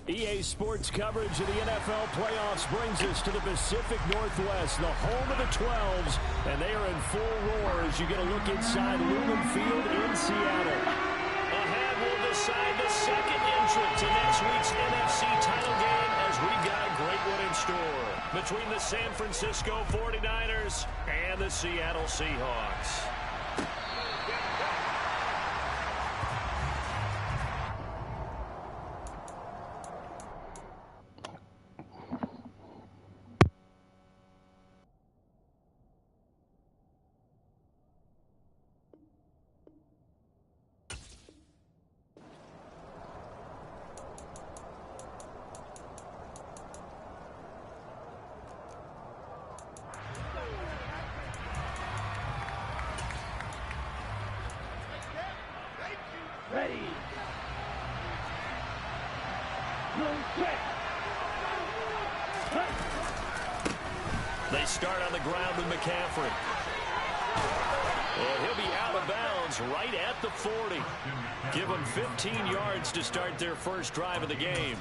EA Sports coverage of the NFL playoffs brings us to the Pacific Northwest, the home of the 12s, and they are in full roar as you get a look inside Lumen Field in Seattle. Ahead, we'll decide the second entrant to next week's NFC title game as we've got a great one in store between the San Francisco 49ers and the Seattle Seahawks. Ready. They start on the ground with McCaffrey. And he'll be out of bounds right at the 40. Give them 15 yards to start their first drive of the game.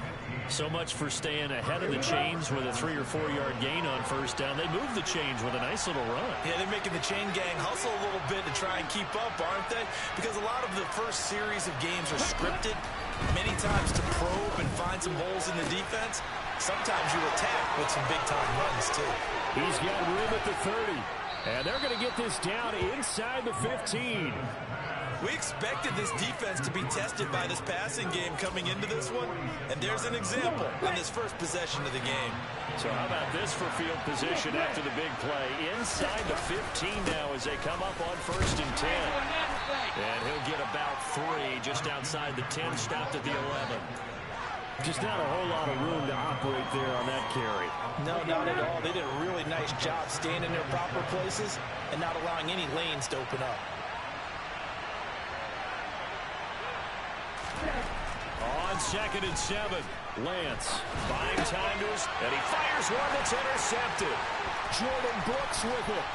So much for staying ahead of the chains with a 3 or 4 yard gain on first down. They move the chains with a nice little run. Yeah, they're making the chain gang hustle a little bit to try and keep up, aren't they? Because a lot of the first series of games are scripted, many times to probe and find some holes in the defense. Sometimes you attack with some big-time runs, too. He's got room at the 30. And they're going to get this down inside the 15. We expected this defense to be tested by this passing game coming into this one. And there's an example on this first possession of the game. So how about this for field position after the big play? Inside the 15 now as they come up on 1st and 10. And he'll get about 3 just outside the 10, stopped at the 11. Just not a whole lot of room to operate there on that carry. No, not at all. They did a really nice job staying in their proper places and not allowing any lanes to open up. On 2nd and 7, Lance buying time to us, and he fires one that's intercepted. Jordan Brooks with it.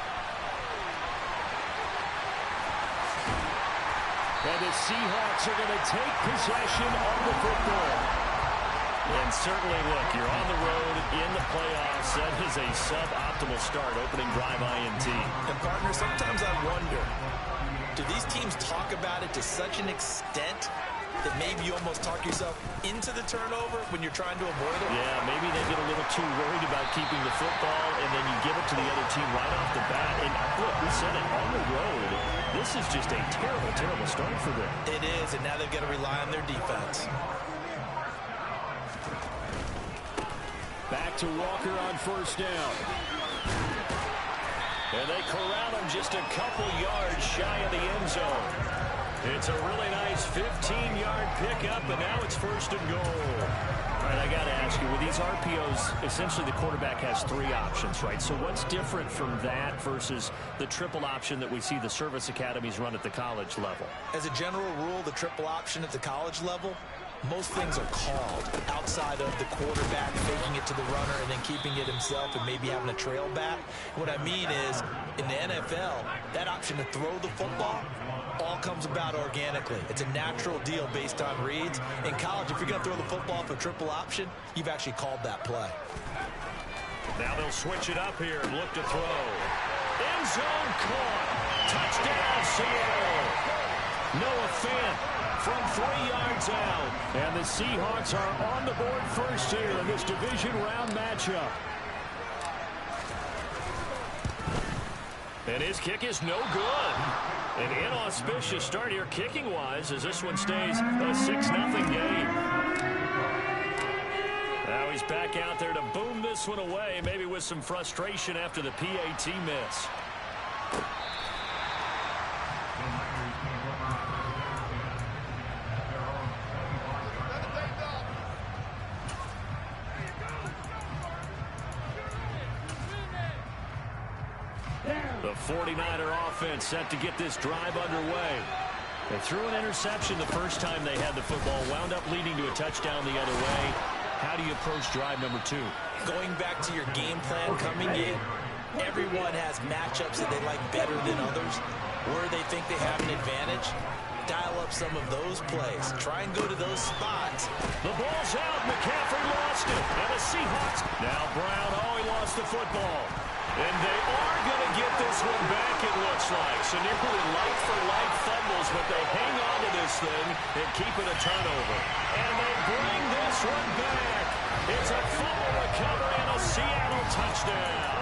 And the Seahawks are going to take possession of the football. And certainly, look, you're on the road in the playoffs. That is a suboptimal start, opening drive INT. And, partner, sometimes I wonder, do these teams talk about it to such an extent that maybe you almost talk yourself into the turnover when you're trying to avoid it? Yeah, maybe they get a little too worried about keeping the football, and then you give it to the other team right off the bat. And, look, we said it, on the road, this is just a terrible, terrible start for them. It is, and now they've got to rely on their defense. Back to Walker on 1st down. And they corral him just a couple yards shy of the end zone. It's a really nice 15-yard pickup, and now it's 1st and goal. All right, I got to ask you, with these RPOs, essentially the quarterback has 3 options, right? So what's different from that versus the triple option that we see the service academies run at the college level? As a general rule, the triple option at the college level, most things are called outside of the quarterback faking it to the runner and then keeping it himself and maybe having a trail back. What I mean is, in the NFL, that option to throw the football all comes about organically. It's a natural deal based on reads. In college, if you're going to throw the football for triple option, you've actually called that play. Now they'll switch it up here and look to throw. End zone caught. Touchdown, Seattle. Noah Fant from 3 yards out. And the Seahawks are on the board first here in this division round matchup. And his kick is no good. An inauspicious start here kicking-wise as this one stays a 6-0 game. Now he's back out there to boom this one away, maybe with some frustration after the PAT miss. The 49er offense set to get this drive underway. They threw an interception the first time they had the football, wound up leading to a touchdown the other way. How do you approach drive number 2? Going back to your game plan coming in, everyone has matchups that they like better than others, where they think they have an advantage. Dial up some of those plays. Try and go to those spots. The ball's out. McCaffrey lost it. And the Seahawks. Now Brown, he lost the football. And they are going to get this one back, it looks like. So nearly like-for-like fumbles, but they hang on to this thing and keep it a turnover. And they bring this one back. It's a fumble recovery and a Seattle touchdown.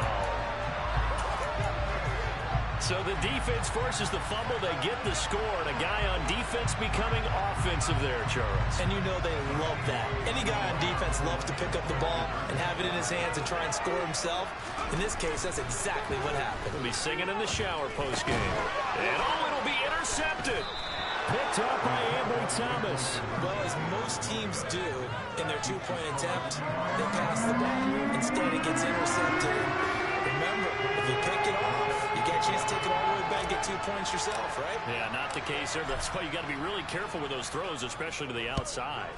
So the defense forces the fumble. They get the score. And a guy on defense becoming offensive there, Charles. And you know they love that. Any guy on defense loves to pick up the ball and have it in his hands and try and score himself. In this case, that's exactly what happened. He'll be singing in the shower post-game. And it'll be intercepted. Picked up by Ambry Thomas. Well, as most teams do in their two-point attempt, they pass the ball. Instead, it gets intercepted. Remember, if you pick it off, you get a chance to take it all the way back and get 2 points yourself, right? Yeah, not the case there. That's why you got to be really careful with those throws, especially to the outside.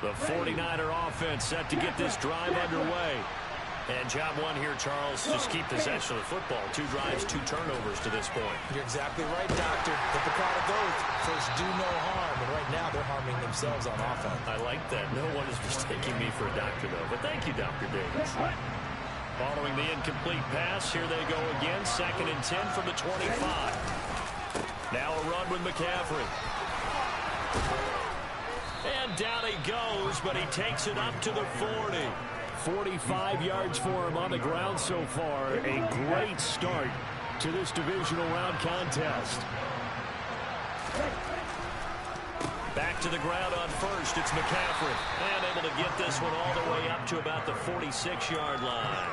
The 49er offense set to get this drive underway. And job one here, Charles, just keep possession of the football. 2 drives, 2 turnovers to this point. You're exactly right, Doctor. Hippocratic oath. First, do no harm. And right now, they're harming themselves on offense. I like that. No one is mistaking me for a doctor, though. But thank you, Dr. Davis. Following the incomplete pass, here they go again. 2nd and 10 from the 25. Now a run with McCaffrey. And down he goes, but he takes it up to the 40. 45 yards for him on the ground so far. A great start to this divisional round contest. Back to the ground on first. It's McCaffrey. And able to get this one all the way up to about the 46-yard line.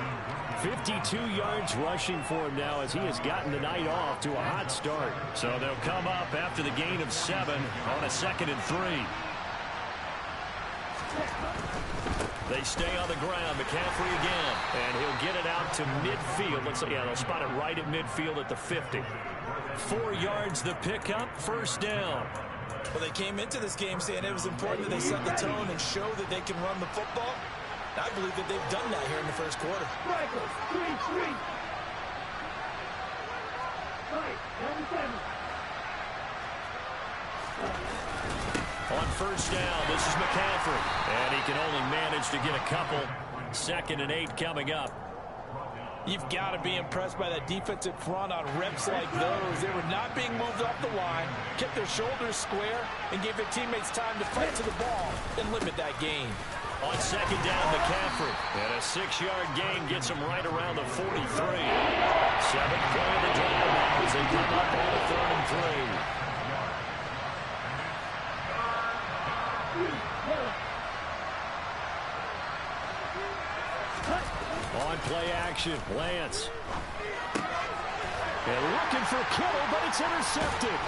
52 yards rushing for him now as he has gotten the night off to a hot start. So they'll come up after the gain of 7 on a 2nd and 3. They stay on the ground. McCaffrey again. And he'll get it out to midfield. Looks like, yeah, they'll spot it right at midfield at the 50. 4 yards the pickup. First down. Well, they came into this game saying it was important that they set the tone and show that they can run the football. I believe that they've done that here in the first quarter. On first down, this is McCaffrey. And he can only manage to get a couple. 2nd and 8 coming up. You've got to be impressed by that defensive front on reps like those. They were not being moved off the line, kept their shoulders square, and gave their teammates time to fight to the ball and limit that gain. On 2nd down, McCaffrey. And a 6-yard gain gets him right around the 43. 7th play of the drive now as they come up on the 3rd and 3. On play action, Lance. And looking for Kittle, but it's intercepted.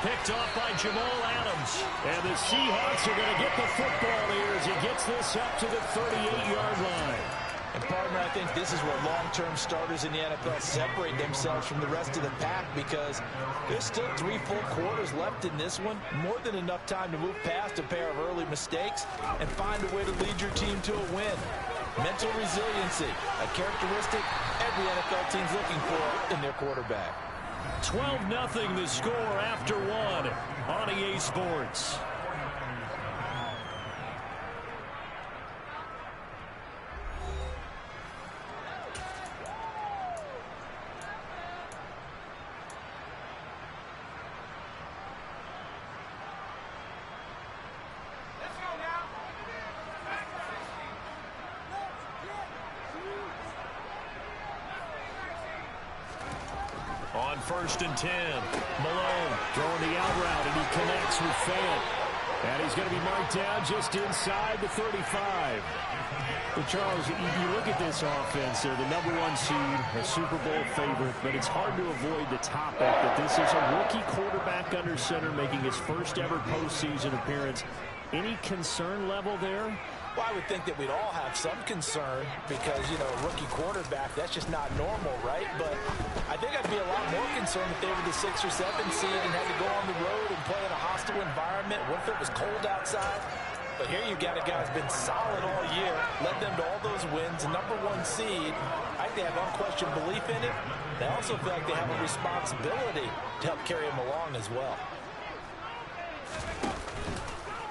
Picked off by Jamal Adams. And the Seahawks are going to get the football here as he gets this up to the 38-yard line. And, partner, I think this is where long-term starters in the NFL separate themselves from the rest of the pack because there's still 3 full quarters left in this one. More than enough time to move past a pair of early mistakes and find a way to lead your team to a win. Mental resiliency, a characteristic every NFL team's looking for in their quarterback. 12-0 the score after 1 on EA Sports. On 1st and 10, Malone throwing the out route, and he connects with Fant. And he's going to be marked down just inside the 35. But, Charles, you look at this offense. They're the #1 seed, a Super Bowl favorite, but it's hard to avoid the topic that this is a rookie quarterback under center making his first ever postseason appearance. Any concern level there? Well, I would think that we'd all have some concern because, you know, a rookie quarterback, that's just not normal, right? But I think I'd be a lot more concerned if they were the 6th or 7th seed and had to go on the road and play in a hostile environment. What if it was cold outside? but here you got a guy who's been solid all year, led them to all those wins, #1 seed. I think they have unquestioned belief in him. They also feel like they have a responsibility to help carry him along as well.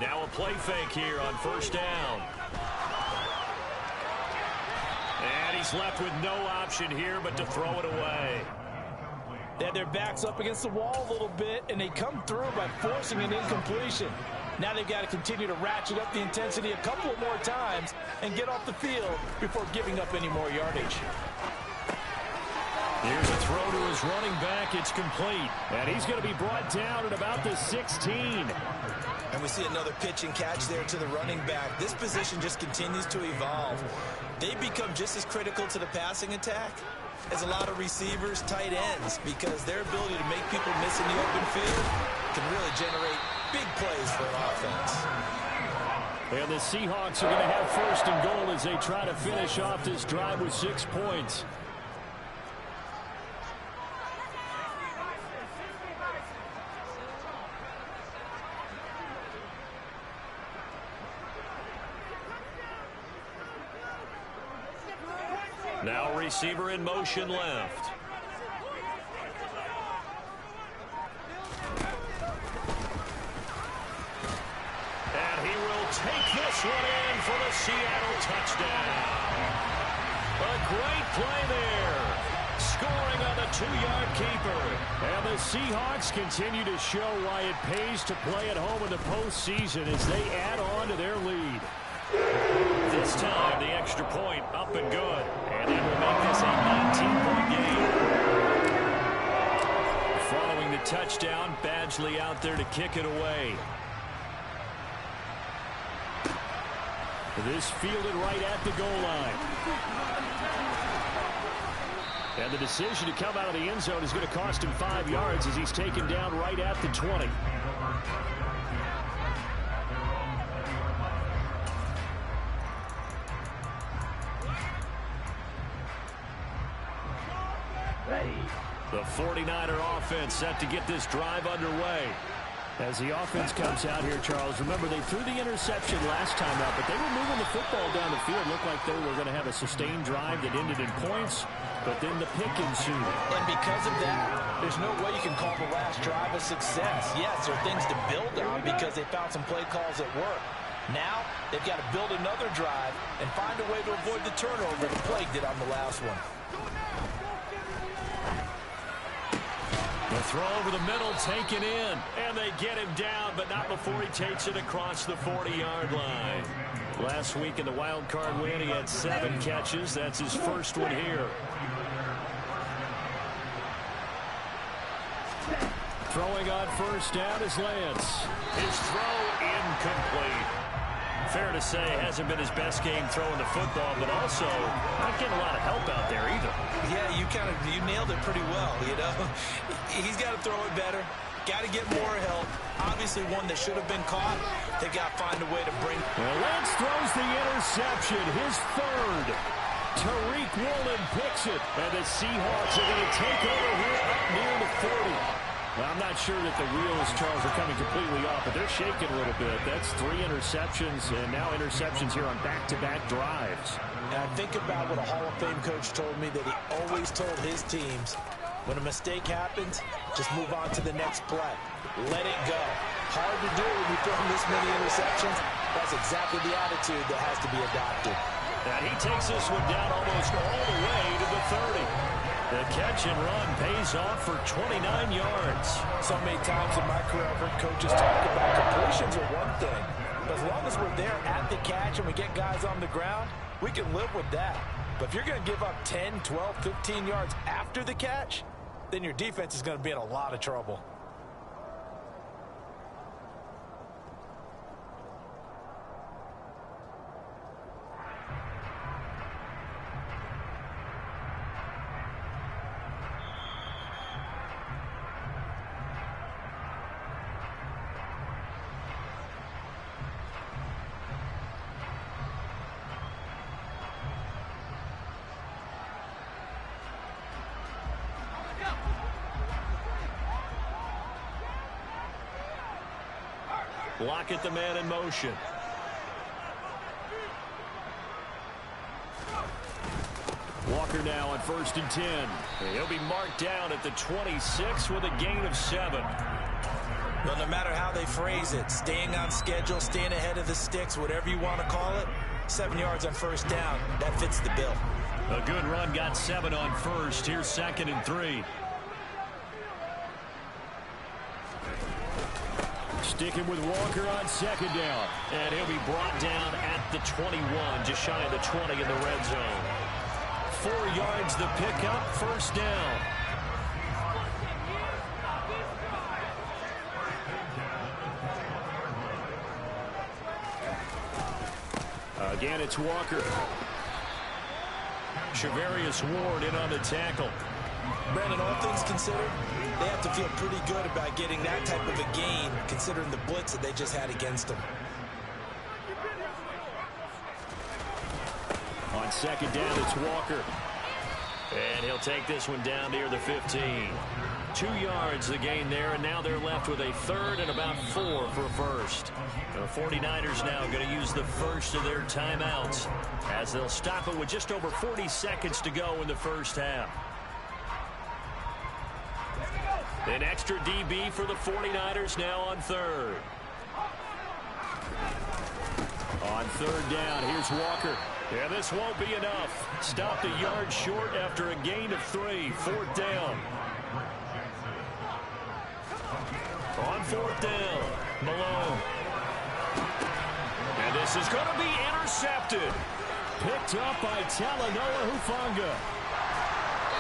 Now a play fake here on first down. And he's left with no option here but to throw it away. They had their backs up against the wall a little bit, and they come through by forcing an incompletion. Now they've got to continue to ratchet up the intensity a couple more times and get off the field before giving up any more yardage. Here's a throw to his running back. It's complete. And he's going to be brought down at about the 16. And we see another pitch and catch there to the running back. This position just continues to evolve. They become just as critical to the passing attack as a lot of receivers, tight ends, because their ability to make people miss in the open field can really generate big plays for an offense. And the Seahawks are going to have first and goal as they try to finish off this drive with 6 points. Now receiver in motion left. And he will take this one in for the Seattle touchdown. A great play there. Scoring on the 2-yard keeper. And the Seahawks continue to show why it pays to play at home in the postseason as they add on to their lead. This time, the extra point up and good. And that will make this a 19-point game. Following the touchdown, Badgley out there to kick it away. This fielded right at the goal line. And the decision to come out of the end zone is going to cost him 5 yards as he's taken down right at the 20. The 49er offense set to get this drive underway. As the offense comes out here, Charles, remember they threw the interception last time out, but they were moving the football down the field. Looked like they were going to have a sustained drive that ended in points, but then the pick ensued. And because of that, there's no way you can call the last drive a success. Yes, there are things to build on because they found some play calls at work. Now, they've got to build another drive and find a way to avoid the turnover that plagued it on the last one. The throw over the middle taken in, and they get him down, but not before he takes it across the 40-yard line. Last week in the wild card win, he had 7 catches. That's his first one here. Throwing on first down is Lance. His throw incomplete. Fair to say, hasn't been his best game throwing the football, but also not getting a lot of help out there either. Yeah, you nailed it pretty well, you know. He's got to throw it better. Got to get more help. Obviously one that should have been caught. They got to find a way to bring. Well, Lance throws the interception, his third. Tariq Woolen picks it, and the Seahawks are going to take over here up near the 40. Well, I'm not sure that the wheels, Charles, are coming completely off, but they're shaking a little bit. That's 3 interceptions, and now interceptions here on back-to-back drives. And I think about what a Hall of Fame coach told me that he always told his teams, when a mistake happens, just move on to the next play. Let it go. Hard to do when you're throwing this many interceptions. That's exactly the attitude that has to be adopted. And he takes this one down almost all the way to the 30. The catch and run pays off for 29 yards. So many times in my career, I've heard coaches talk about completions are one thing. But as long as we're there at the catch and we get guys on the ground, we can live with that. But if you're going to give up 10, 12, 15 yards after the catch, then your defense is going to be in a lot of trouble. Lockett, the man in motion. Walker now on 1st and 10. And he'll be marked down at the 26 with a gain of 7. Well, no matter how they phrase it, staying on schedule, staying ahead of the sticks, whatever you want to call it, 7 yards on 1st down, that fits the bill. A good run got 7 on 1st. Here's 2nd and 3. Sticking with Walker on 2nd down. And he'll be brought down at the 21, just shy of the 20 in the red zone. 4 yards the pickup, 1st down. Again, it's Walker. Charvarius Ward in on the tackle. Brandon, all things considered, they have to feel pretty good about getting that type of a gain, considering the blitz that they just had against them. On 2nd down, it's Walker. And he'll take this one down near the 15. 2 yards the gain there, and now they're left with a 3rd and about 4 for 1st. The 49ers now going to use the first of their timeouts as they'll stop it with just over 40 seconds to go in the 1st half. An extra DB for the 49ers now on 3rd. On 3rd down, here's Walker. Yeah, this won't be enough. Stopped a yard short after a gain of 3. 4th down. On 4th down, Malone. And this is going to be intercepted. Picked up by Talanoa Hufanga.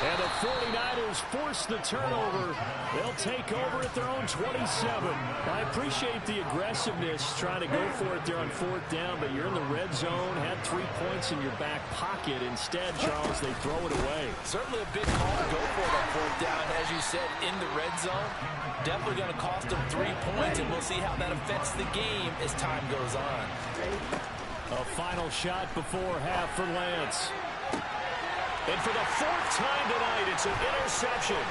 And the 49ers force the turnover. They'll take over at their own 27. I appreciate the aggressiveness trying to go for it there on 4th down, but you're in the red zone, had 3 points in your back pocket. Instead, Charles, they throw it away. Certainly a big call to go for it on 4th down, as you said, in the red zone. Definitely going to cost them 3 points, and we'll see how that affects the game as time goes on. A final shot before half for Lance. And for the 4th time tonight, it's an interception.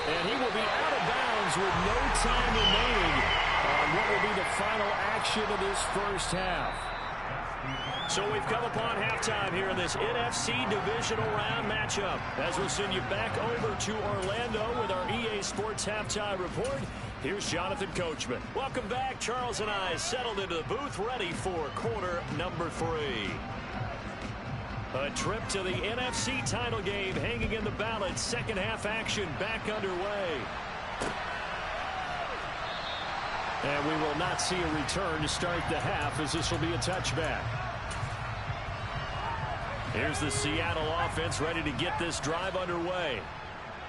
And he will be out of bounds with no time remaining on what will be the final action of this 1st half. So we've come upon halftime here in this NFC Divisional Round matchup. As we'll send you back over to Orlando with our EA Sports Halftime Report, here's Jonathan Coachman. Welcome back. Charles and I settled into the booth ready for quarter number 3. A trip to the NFC title game hanging in the balance. 2nd half action back underway. And we will not see a return to start the half, as this will be a touchback. Here's the Seattle offense ready to get this drive underway.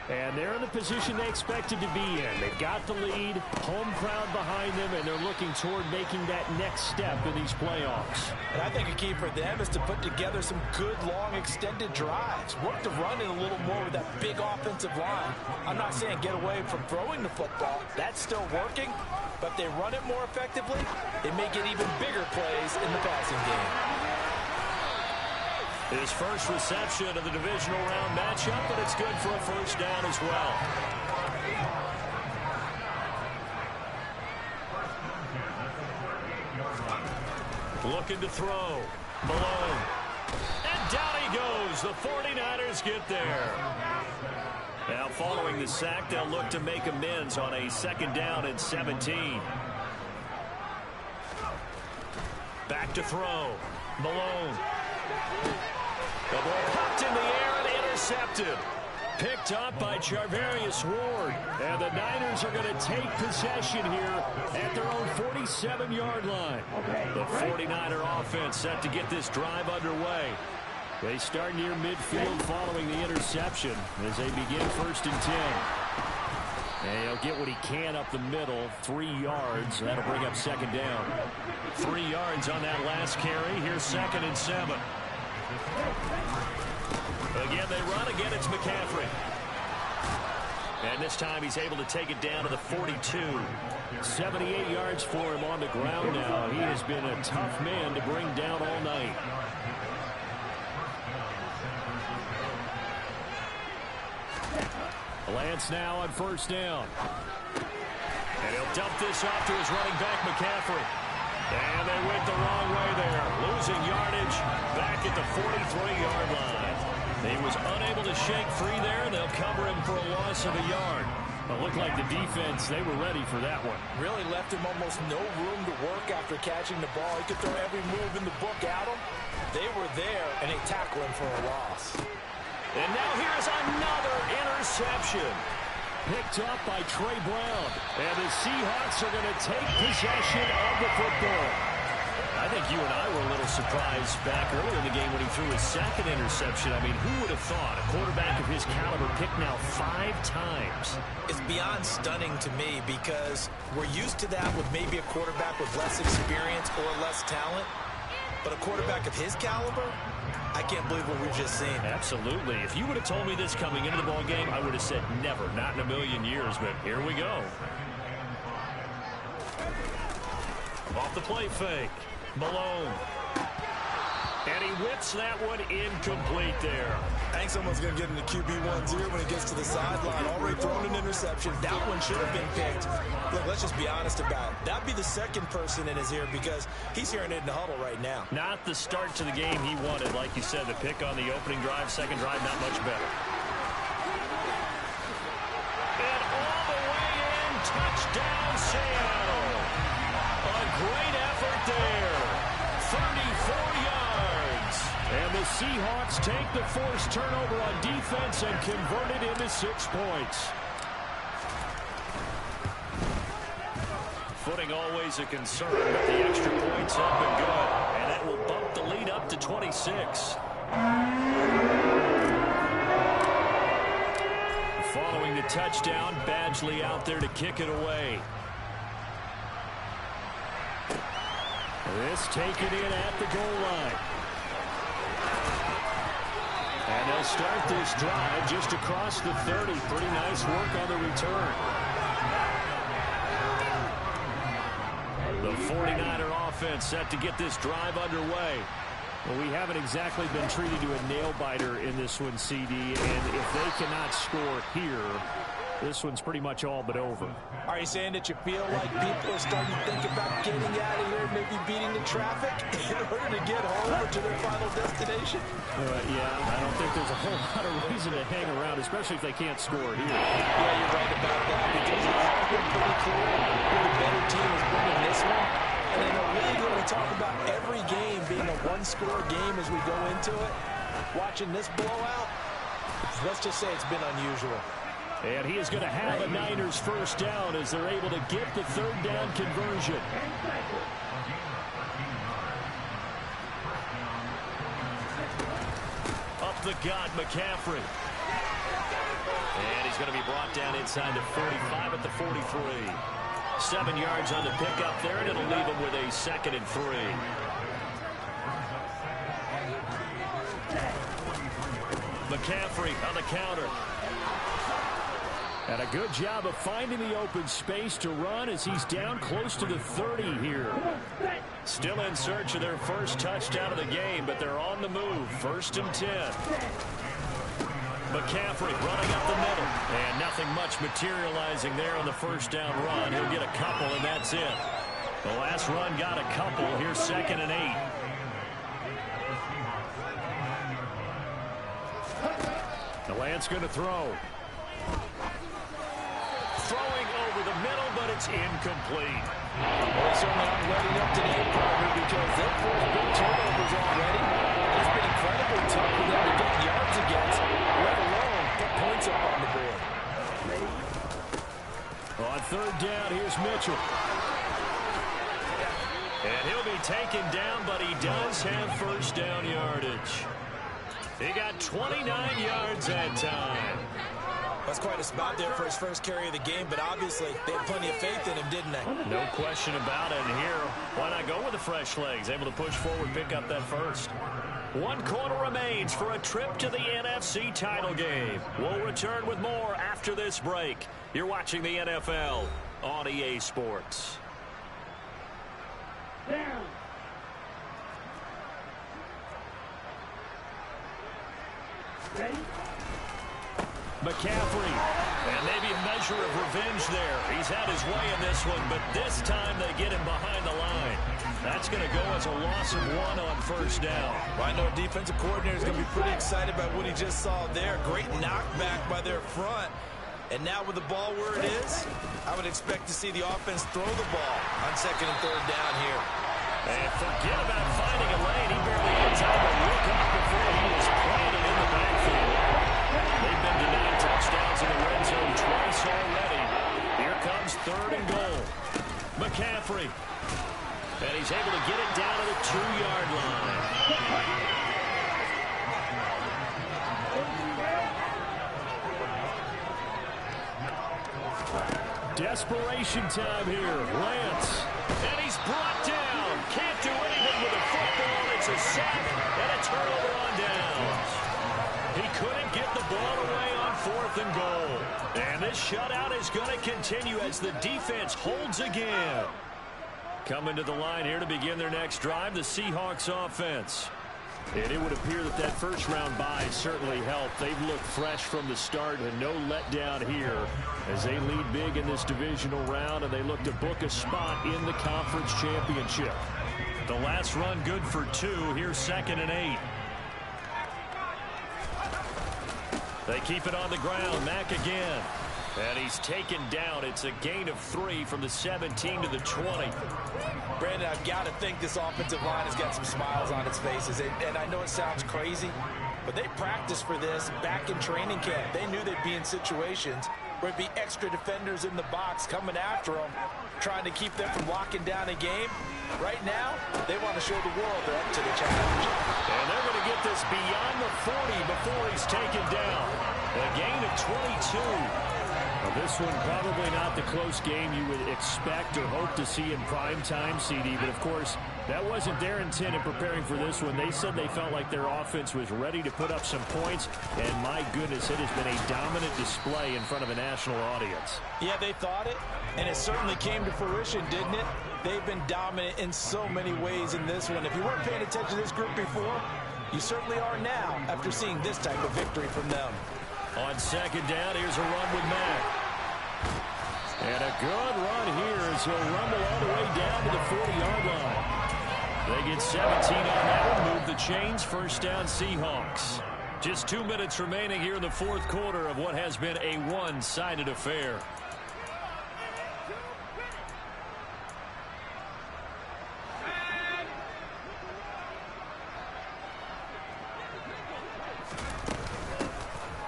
And they're in the position they expected to be in. They've got the lead, home crowd behind them, and they're looking toward making that next step in these playoffs. And I think a key for them is to put together some good, long, extended drives. Work the run in a little more with that big offensive line. I'm not saying get away from throwing the football. That's still working. But if they run it more effectively, they may get even bigger plays in the passing game. His first reception of the divisional round matchup, but it's good for a 1st down as well. Looking to throw. Malone. And down he goes. The 49ers get there. Now following the sack, they'll look to make amends on a 2nd down and 17. Back to throw. Malone. The ball popped in the air and intercepted. Picked up by Charvarius Ward. And the Niners are going to take possession here at their own 47-yard line. The 49er offense set to get this drive underway. They start near midfield following the interception as they begin 1st and 10. And he'll get what he can up the middle, 3 yards. That'll bring up 2nd down. 3 yards on that last carry. Here's 2nd and 7. Again, they run. Again, it's McCaffrey. And this time he's able to take it down to the 42. 78 yards for him on the ground now. He has been a tough man to bring down all night. Lance now on 1st down. And he'll dump this off to his running back, McCaffrey. And they went the wrong way there. Losing yardage back at the 43-yard line. He was unable to shake free there. They'll cover him for a loss of a yard. It looked like the defense, they were ready for that one. Really left him almost no room to work after catching the ball. He could throw every move in the book at him. They were there, and they tackle him for a loss. And now here's another interception. Picked up by Trey Brown. And the Seahawks are going to take possession of the football. I think you and I were a little surprised back earlier in the game when he threw his second interception. I mean, who would have thought a quarterback of his caliber picked now 5 times? It's beyond stunning to me because we're used to that with maybe a quarterback with less experience or less talent. But a quarterback of his caliber, I can't believe what we've just seen. Absolutely. If you would have told me this coming into the ball game, I would have said never, not in a million years. But here we go. Off the play fake. Malone. And he whips that one incomplete there. I think someone's going to get into QB1's ear when he gets to the sideline. Already thrown an interception. That one should have been picked. Look, let's just be honest about it. That'd be the second person in his ear because he's hearing it in the huddle right now. Not the start to the game he wanted. Like you said, the pick on the opening drive, second drive, not much better. And all the way in, touchdown Seattle. A great effort there. 34 yards. And the Seahawks take the forced turnover on defense and convert it into 6 points. Footing always a concern, but the extra points have been good. And that will bump the lead up to 26. Following the touchdown, Badgley out there to kick it away. This taken in at the goal line. And they'll start this drive just across the 30. Pretty nice work on the return. The 49er offense set to get this drive underway. Well, we haven't exactly been treated to a nail-biter in this one, CD. And if they cannot score here, this one's pretty much all but over. Are you saying that you feel like people are starting to think about getting out of here, maybe beating the traffic in order to get home or to their final destination? Yeah, I don't think there's a whole lot of reason to hang around, especially if they can't score here. Yeah, you're right about that because it has been pretty clear who the better team is winning this one. And in a league where we talk about every game being a one-score game as we go into it, watching this blowout, let's just say it's been unusual. And he is going to have a Niners first down as they're able to get the third down conversion. Up the gut, McCaffrey. And he's going to be brought down inside the 45 at the 43. 7 yards on the pickup there, and it'll leave him with a 2nd and 3. McCaffrey on the counter. And a good job of finding the open space to run as he's down close to the 30 here. Still in search of their first touchdown of the game, but they're on the move. 1st and 10. McCaffrey running up the middle. And nothing much materializing there on the first down run. He'll get a couple, and that's it. The last run got a couple. Here's 2nd and 8. The Lance going to throw. Throwing over the middle, but it's incomplete. Well, they certainly aren't letting up today, probably, because they've forced big turnovers already. It's been incredibly tough for them to get yards against, let alone put points up on the board. On 3rd down, here's Mitchell. And he'll be taken down, but he does have first down yardage. He got 29 yards that time. That's quite a spot there for his first carry of the game, but obviously they had plenty of faith in him, didn't they? No question about it. And here, why not go with the fresh legs? Able to push forward, pick up that first. 1 quarter remains for a trip to the NFC title game. We'll return with more after this break. You're watching the NFL on EA Sports. Down. Ready? McCaffrey. And maybe a measure of revenge there. He's had his way in this one, but this time they get him behind the line. That's going to go as a loss of 1 on first down. Well, I know a defensive coordinator is going to be pretty excited about what he just saw there. Great knockback by their front. And now with the ball where it is, I would expect to see the offense throw the ball on 2nd and 3rd down here. And forget about finding a lane. He barely had time to look up before he was planted in the backfield. They've been denied touchdowns in the red zone twice already. Here comes 3rd and goal. McCaffrey. And he's able to get it down to the 2-yard line. Desperation time here. Lance. And he's brought down. Can't do anything with the football. It's a sack and a turnover on downs. He couldn't get the ball away on 4th and goal. And this shutout is going to continue as the defense holds again. Coming to the line here to begin their next drive, the Seahawks offense. And it would appear that that first-round bye certainly helped. They've looked fresh from the start and no letdown here as they lead big in this divisional round, and they look to book a spot in the conference championship. The last run good for 2. Here's 2nd and 8. They keep it on the ground. Mack again. And he's taken down. It's a gain of 3 from the 17 to the 20. Brandon, I've got to think this offensive line has got some smiles on its faces. And I know it sounds crazy, but they practiced for this back in training camp. They knew they'd be in situations where it'd be extra defenders in the box coming after them, trying to keep them from locking down a game. Right now, they want to show the world they're up to the challenge. And they're going to get this beyond the 40 before he's taken down. A gain of 22. Well, this one probably not the close game you would expect or hope to see in prime time, CD. But, of course, that wasn't their intent in preparing for this one. They said they felt like their offense was ready to put up some points. And, my goodness, it has been a dominant display in front of a national audience. Yeah, they thought it, and it certainly came to fruition, didn't it? They've been dominant in so many ways in this one. If you weren't paying attention to this group before, you certainly are now after seeing this type of victory from them. On 2nd down, here's a run with Mack. And a good run here as he'll rumble all the way down to the 40-yard line. They get 17 on that one, move the chains, 1st down Seahawks. Just 2 minutes remaining here in the 4th quarter of what has been a one-sided affair.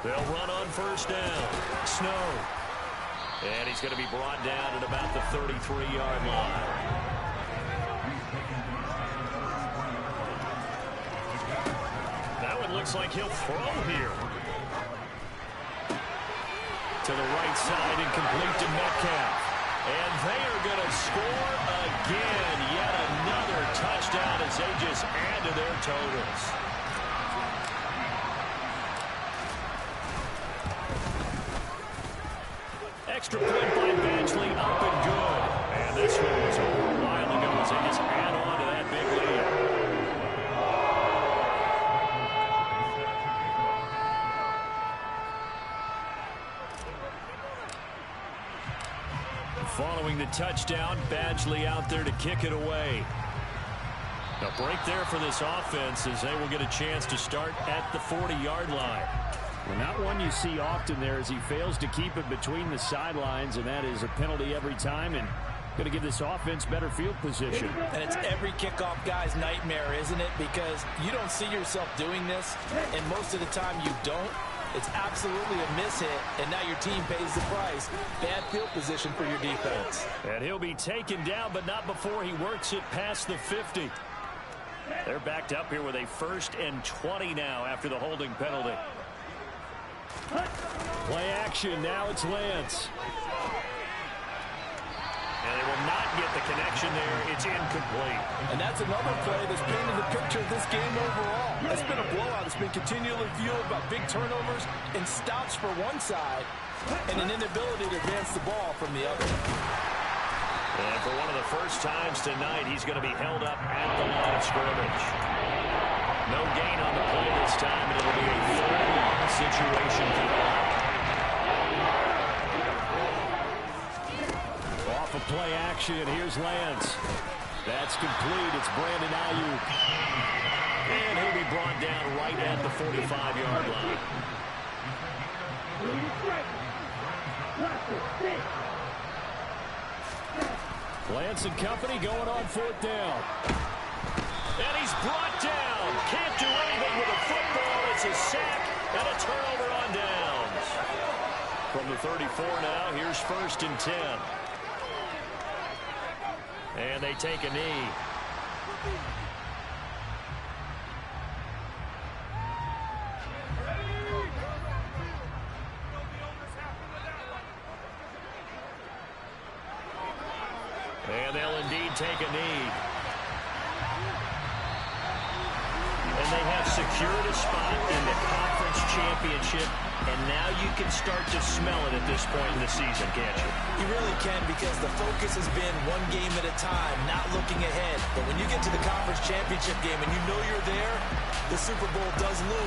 They'll run on 1st down. Snow. And he's going to be brought down at about the 33-yard line. That one looks like he'll throw here. To the right side and complete to Metcalf. And they are going to score again. Yet another touchdown as they just add to their totals. Extra point by Badgley, up and good. And this one was over a while ago as they just add on to that big lead. Following the touchdown, Badgley out there to kick it away. A break there for this offense as they will get a chance to start at the 40-yard line. Well, not one you see often there as he fails to keep it between the sidelines, and that is a penalty every time and going to give this offense better field position. And it's every kickoff guy's nightmare, isn't it? Because you don't see yourself doing this, and most of the time you don't. It's absolutely a miss hit, and now your team pays the price. Bad field position for your defense. And he'll be taken down, but not before he works it past the 50. They're backed up here with a 1st and 20 now after the holding penalty. Play action. Now it's Lance. And they will not get the connection there. It's incomplete. And that's another play that's painted the picture of this game overall. It's been a blowout. It's been continually fueled by big turnovers and stops for one side and an inability to advance the ball from the other. And for one of the first times tonight, he's going to be held up at the line of scrimmage. No gain on the play this time, and it'll be a 3rd situation for them. action. Here's Lance. That's complete. It's Brandon Ayuk. And he'll be brought down right at the 45-yard line. Lance and company going on 4th down. And he's brought down. Can't do anything with a football. It's a sack and a turnover on downs. From the 34 now, here's 1st and 10. And they take a knee. And they'll indeed take a knee. And they have secured a spot in the conference championship. And now you can start to smell it at this point in the season, can't you? You really can, because the focus has been one game at a time, not looking ahead. But when you get to the conference championship game and you know you're there, the Super Bowl does loom.